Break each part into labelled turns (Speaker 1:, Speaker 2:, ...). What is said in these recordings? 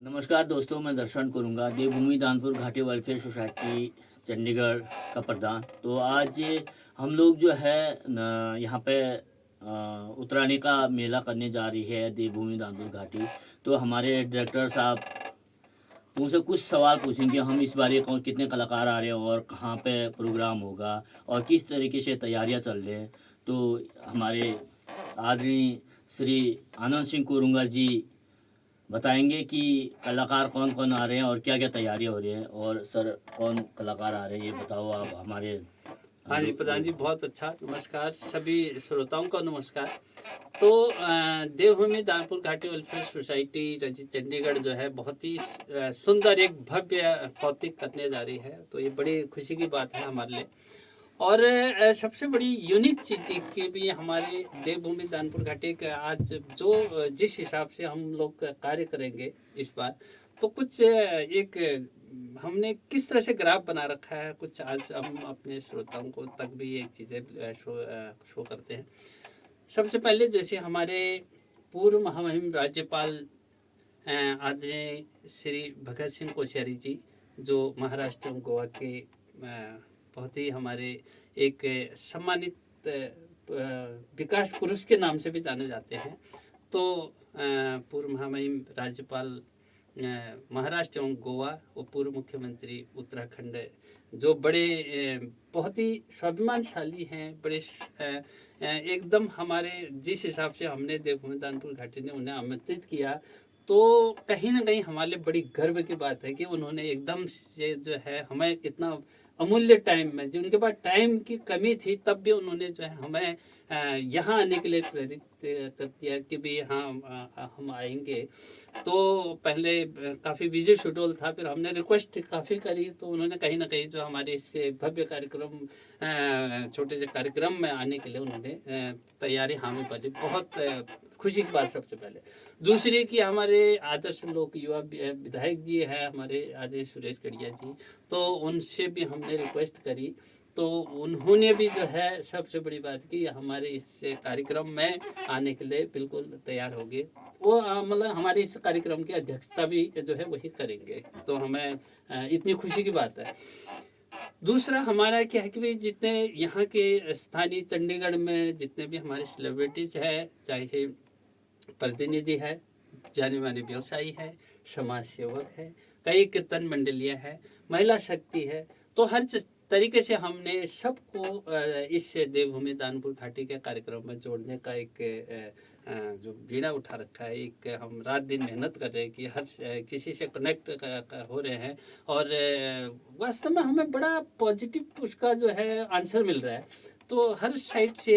Speaker 1: नमस्कार दोस्तों, मैं दर्शन करूँगा देवभूमि दानपुर घाटी वेलफेयर सोसाइटी चंडीगढ़ का प्रधान। तो आज हम लोग जो है न यहाँ पे उत्तरायणी का मेला करने जा रही है देवभूमि दानपुर घाटी। तो हमारे डायरेक्टर साहब उनसे कुछ सवाल पूछेंगे हम इस बारे कौन कितने कलाकार आ रहे हैं और कहाँ पे प्रोग्राम होगा और किस तरीके से तैयारियाँ चल रही हैं। तो हमारे आदरणीय श्री आनंद सिंह कुरुंगा जी बताएंगे कि कलाकार कौन कौन आ रहे हैं और क्या क्या तैयारियां हो रही हैं। और सर कौन कलाकार आ रहे हैं ये बताओ आप हमारे।
Speaker 2: हाँ जी प्रधान जी, बहुत अच्छा। नमस्कार सभी श्रोताओं को नमस्कार। तो देवभूमि दानपुर घाटी वेलफेयर सोसाइटी चंडीगढ़ जो है बहुत ही सुंदर एक भव्य कौतिक करने जा रही है। तो ये बड़ी खुशी की बात है हमारे लिए। और सबसे बड़ी यूनिक चीज़ की भी हमारे देवभूमि दानपुर घाटी का आज जो जिस हिसाब से हम लोग कार्य करेंगे इस बार, तो कुछ एक हमने किस तरह से ग्राफ बना रखा है, कुछ आज हम अपने श्रोताओं को तक भी एक चीज़ें शो करते हैं। सबसे पहले जैसे हमारे पूर्व महामहिम राज्यपाल आदरणीय श्री भगत सिंह कोश्यारी जी, जो महाराष्ट्र और गोवा के बहुत ही हमारे एक सम्मानित विकास पुरुष के नाम से भी जाने जाते हैं। तो पूर्व महामहिम राज्यपाल महाराष्ट्र एवं गोवा और पूर्व मुख्यमंत्री उत्तराखंड, जो बड़े बहुत ही स्वाभिमानशाली हैं, बड़े एकदम हमारे जिस हिसाब से हमने देवभूमि दानपुर घाटी ने उन्हें आमंत्रित किया, तो कहीं ना कहीं हमारे लिए बड़ी गर्व की बात है कि उन्होंने एकदम से जो है हमें इतना अमूल्य टाइम में, जो उनके पास टाइम की कमी थी तब भी उन्होंने जो है हमें यहाँ आने के लिए प्रेरित कर दिया कि भाई हाँ हम आएंगे। तो पहले काफ़ी बिजी शेड्यूल था, फिर हमने रिक्वेस्ट काफ़ी करी तो उन्होंने कहीं ना कहीं जो हमारे इस भव्य कार्यक्रम छोटे से कार्यक्रम में आने के लिए उन्होंने तैयारी हामी भरी। बहुत खुशी की बात सबसे पहले। दूसरी कि हमारे आदर्श लोक युवा विधायक जी है हमारे आदरणीय सुरेश कड़िया जी, तो उनसे भी हमने रिक्वेस्ट करी, तो उन्होंने भी जो है सबसे बड़ी बात की हमारे इस कार्यक्रम में आने के लिए बिल्कुल तैयार हो गए। वो मतलब हमारे इस कार्यक्रम की अध्यक्षता भी जो है वही करेंगे, तो हमें इतनी खुशी की बात है। दूसरा हमारा क्या है कि भाई जितने यहाँ के स्थानीय चंडीगढ़ में जितने भी हमारे सेलिब्रिटीज है, चाहे प्रतिनिधि है, जाने माने व्यवसायी है, समाज सेवक है, कई कीर्तन मंडलियाँ हैं, महिला शक्ति है, तो हर तरीके से हमने सबको इस देवभूमि दानपुर घाटी के कार्यक्रम में जोड़ने का एक जो बीड़ा उठा रखा है। एक हम रात दिन मेहनत कर रहे हैं कि हर किसी से कनेक्ट हो रहे हैं, और वास्तव में हमें बड़ा पॉजिटिव उसका जो है आंसर मिल रहा है। तो हर साइड से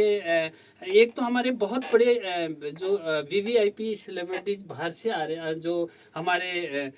Speaker 2: एक तो हमारे बहुत बड़े जो वीवीआईपी सेलिब्रिटीज बाहर से आ रहे हैं, जो हमारे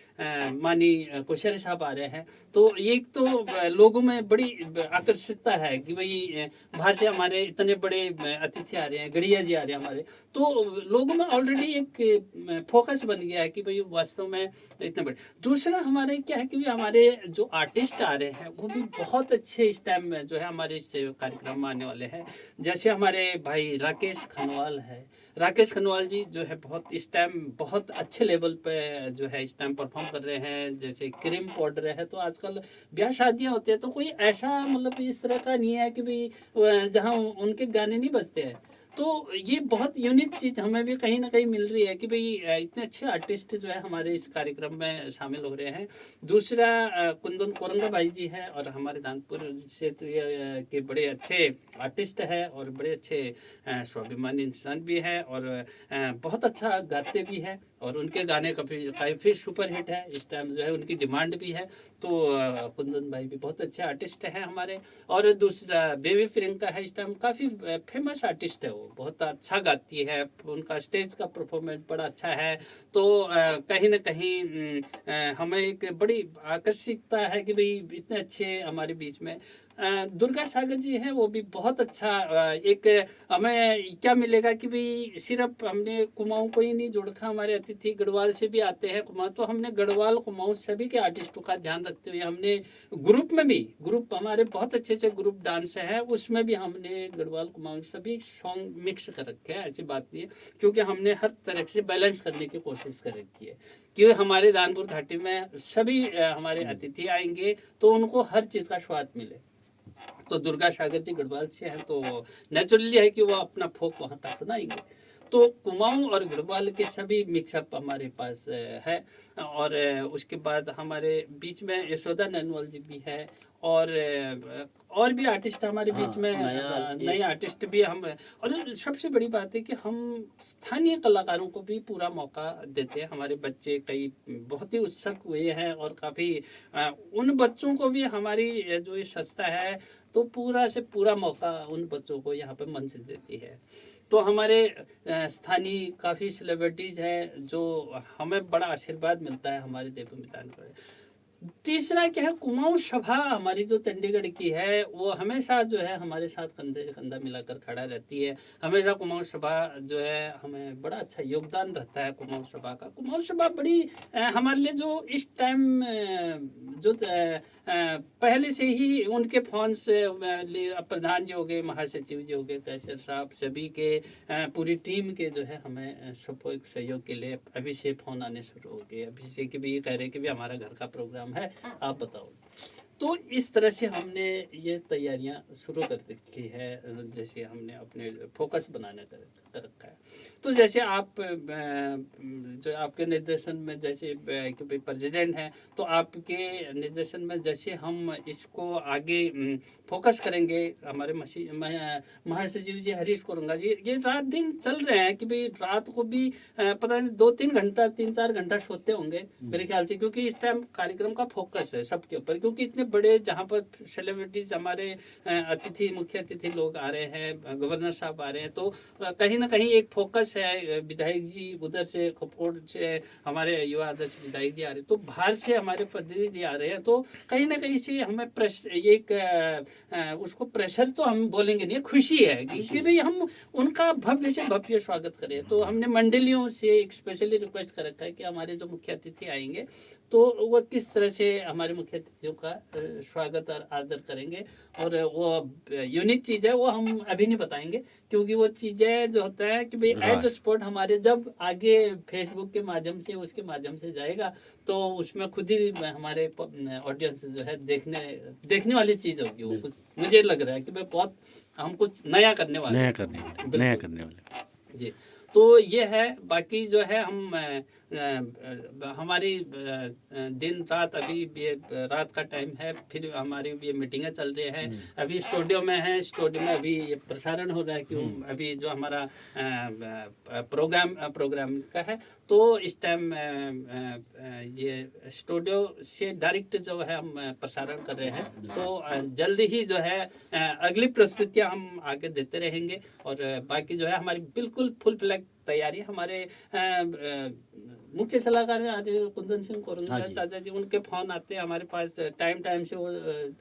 Speaker 2: माननीय कोश्यारी साहब आ रहे हैं, तो एक तो लोगों में बड़ी आकर्षितता है कि भाई बाहर से हमारे इतने बड़े अतिथि आ रहे हैं, गढ़िया जी आ रहे हैं हमारे, तो लोगों में ऑलरेडी एक फोकस बन गया है कि भाई वास्तव में इतने बड़े। दूसरा हमारे क्या है कि भाई हमारे जो आर्टिस्ट आ रहे हैं वो भी बहुत अच्छे इस टाइम में जो है हमारे इस कार्यक्रम में आने वाले हैं। जैसे हमारे भाई राकेश खनवाल है, राकेश खनवाल जी जो है बहुत इस टाइम बहुत अच्छे लेवल पे जो है इस टाइम परफॉर्म कर रहे हैं। जैसे क्रीम पाउडर है, तो आजकल ब्याह शादियाँ होती है तो कोई ऐसा मतलब इस तरह का नहीं है कि भाई जहाँ उनके गाने नहीं बजते हैं। तो ये बहुत यूनिक चीज़ हमें भी कहीं ना कहीं मिल रही है कि भाई इतने अच्छे आर्टिस्ट जो है हमारे इस कार्यक्रम में शामिल हो रहे हैं। दूसरा कुंदन कोरंगा भाई जी है, और हमारे दानपुर क्षेत्र के बड़े अच्छे आर्टिस्ट है और बड़े अच्छे स्वाभिमानी इंसान भी है, और बहुत अच्छा गाते भी है, और उनके गाने काफ़ी सुपर हिट है इस टाइम जो है, उनकी डिमांड भी है। तो कुंदन भाई भी बहुत अच्छे आर्टिस्ट हैं हमारे। और दूसरा बेबी प्रियंका है, इस टाइम काफ़ी फेमस आर्टिस्ट है, वो बहुत अच्छा गाती है, उनका स्टेज का परफॉर्मेंस बड़ा अच्छा है। तो कहीं ना कहीं हमें एक बड़ी आकर्षितता है कि भाई इतने अच्छे हमारे बीच में। दुर्गा सागर जी हैं, वो भी बहुत अच्छा एक हमें क्या मिलेगा कि भाई सिर्फ हमने कुमाऊं को ही नहीं जोड़ रखा, हमारे अतिथि गढ़वाल से भी आते हैं कुमाऊं, तो हमने गढ़वाल कुमाऊं सभी के आर्टिस्टों का ध्यान रखते हुए हमने ग्रुप में भी, ग्रुप हमारे बहुत अच्छे अच्छे ग्रुप डांस है, उसमें भी हमने गढ़वाल कुमाऊं सभी सॉन्ग मिक्स कर रखे हैं। ऐसी बात नहीं है, क्योंकि हमने हर तरह से बैलेंस करने की कोशिश कर रखी है कि हमारे दानपुर घाटी में सभी हमारे अतिथि आएंगे तो उनको हर चीज़ का स्वाद मिले। तो दुर्गा सागर जी गढ़वाल से हैं, तो नेचुरली है कि वो अपना फोक वहाँ का सुनाएंगे। तो कुमाऊं और गढ़वाल के सभी मिक्सअप हमारे पास है। और उसके बाद हमारे बीच में यशोदा नैनवाल जी भी है, और भी आर्टिस्ट हमारे बीच में नए आर्टिस्ट भी हम। और सबसे बड़ी बात है कि हम स्थानीय कलाकारों को भी पूरा मौका देते हैं। हमारे बच्चे कई बहुत ही उत्सुक हुए हैं और काफ़ी उन बच्चों को भी हमारी जो ये संस्था है तो पूरा से पूरा मौका उन बच्चों को यहाँ पे मंच देती है। तो हमारे स्थानीय काफ़ी सेलिब्रिटीज़ हैं जो हमें बड़ा आशीर्वाद मिलता है हमारे देवभूमि दानपुर। तीसरा क्या है, कुमाऊं सभा हमारी जो चंडीगढ़ की है वो हमेशा जो है हमारे साथ कंधे से कंधा मिलाकर खड़ा रहती है। हमेशा कुमाऊं सभा जो है हमें बड़ा अच्छा योगदान रहता है कुमाऊं सभा का। कुमाऊं सभा बड़ी हमारे लिए जो इस टाइम जो पहले से ही उनके फोन से प्रधान जी हो गए, महासचिव जी हो गए, कैसर साहब, सभी के पूरी टीम के जो है हमें सपोर्ट सहयोग के लिए अभी से फ़ोन आने शुरू हो गए। अभी से कि भी कह रहे कि भी हमारा घर का प्रोग्राम है, आप बताओ। तो इस तरह से हमने ये तैयारियां शुरू कर रखी है, जैसे हमने अपने फोकस बनाने कर रखा है। तो जैसे आप जो आपके निर्देशन में जैसे कि भाई प्रेसिडेंट हैं, तो आपके निर्देशन में जैसे हम इसको आगे फोकस करेंगे, हमारे महासचिव जी हरीश कोरंगा जी ये रात दिन चल रहे हैं कि भाई रात को भी पता नहीं 2-3 घंटा 3-4 घंटा सोते होंगे मेरे ख्याल से, क्योंकि इस टाइम कार्यक्रम का फोकस है सबके ऊपर। क्योंकि इतने बड़े जहाँ पर सेलिब्रिटीज हमारे अतिथि, मुख्य अतिथि लोग आ रहे हैं, गवर्नर साहब आ रहे हैं, तो कहीं ना कहीं एक फोकस है। विधायक जी उधर से कपकोट से हमारे युवा अध्यक्ष विधायक जी आ रहे हैं, तो बाहर से हमारे प्रतिनिधि आ रहे हैं, तो कहीं ना कहीं से हमें एक उसको प्रेशर तो हम बोलेंगे नहीं, खुशी है कि भाई हम उनका भव्य से भव्य स्वागत करें। तो हमने मंडलियों से एक स्पेशली रिक्वेस्ट कर रखा है कि हमारे जो मुख्य अतिथि आएंगे तो वो किस तरह से हमारे मुख्य अतिथियों का स्वागत और आदर करेंगे। और वो यूनिक चीज़ है, वो हम अभी नहीं बताएंगे, क्योंकि वो चीज़ें जो होता है कि भाई एट द स्पॉट हमारे जब आगे फेसबुक के माध्यम से उसके माध्यम से जाएगा तो उसमें खुद ही हमारे ऑडियंस जो है देखने वाली चीज़ होगी। वो कुछ मुझे लग रहा है कि भाई बहुत हम कुछ नया करने वाले जी। तो ये है। बाकी जो है हम हमारी दिन रात, अभी ये रात का टाइम है, फिर हमारी ये मीटिंगें चल रही हैं। अभी स्टूडियो में है, स्टूडियो में अभी ये प्रसारण हो रहा है कि अभी जो हमारा प्रोग्राम का है, तो इस टाइम ये स्टूडियो से डायरेक्ट जो है हम प्रसारण कर रहे हैं। तो जल्दी ही जो है अगली प्रस्तुतियाँ हम आगे देते रहेंगे। और बाकी जो है हमारी बिल्कुल फुल फ्लैग तैयारी। हमारे मुख्य सलाहकार आज कुंदन सिंह कोरंगा चाचा जी, उनके फ़ोन आते हैं हमारे पास टाइम से, वो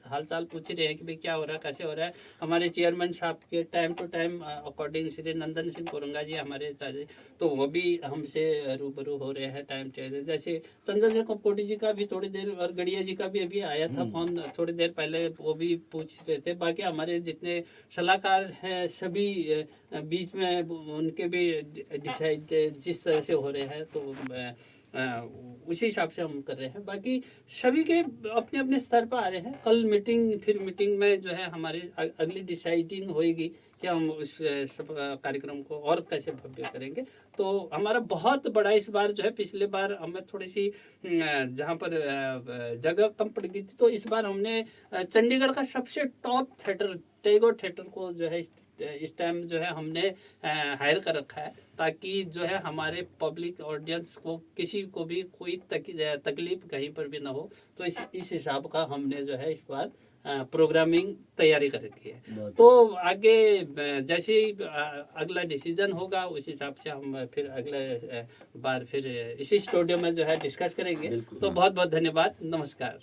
Speaker 2: हालचाल पूछ रहे हैं कि भाई क्या हो रहा है, कैसे हो रहा है। हमारे चेयरमैन साहब के time to time according Shri Nandan Singh Koranga ji हमारे चाचा जी, तो वो भी हमसे रूबरू हो रहे हैं टाइम से। जैसे चंदन सिंह कपकोटी जी का भी थोड़ी देर, और गड़िया जी का भी अभी आया था फ़ोन थोड़ी देर पहले, वो भी पूछ रहे थे। बाकी हमारे जितने सलाहकार हैं सभी बीच में उनके भी डिसाइड जिस तरह से हो रहे हैं, तो उसी हिसाब से हम कर रहे हैं। बाकी सभी के अपने अपने स्तर पर आ रहे हैं। कल मीटिंग में जो है हमारी अगली डिसाइडिंग होएगी कि हम उस सब कार्यक्रम को और कैसे भव्य करेंगे। तो हमारा बहुत बड़ा इस बार जो है, पिछले बार हमें थोड़ी सी जहाँ पर जगह कम पड़ गई थी, तो इस बार हमने चंडीगढ़ का सबसे टॉप थिएटर टैगोर थिएटर को जो है इस टाइम जो है हमने हायर कर रखा है, ताकि जो है हमारे पब्लिक ऑडियंस को किसी को भी कोई तकलीफ कहीं पर भी ना हो। तो इस हिसाब का हमने जो है इस बार प्रोग्रामिंग तैयारी कर रखी है। तो आगे जैसे ही अगला डिसीजन होगा उस हिसाब से हम फिर अगले बार फिर इसी स्टूडियो में जो है डिस्कस करेंगे। तो बहुत बहुत धन्यवाद। नमस्कार।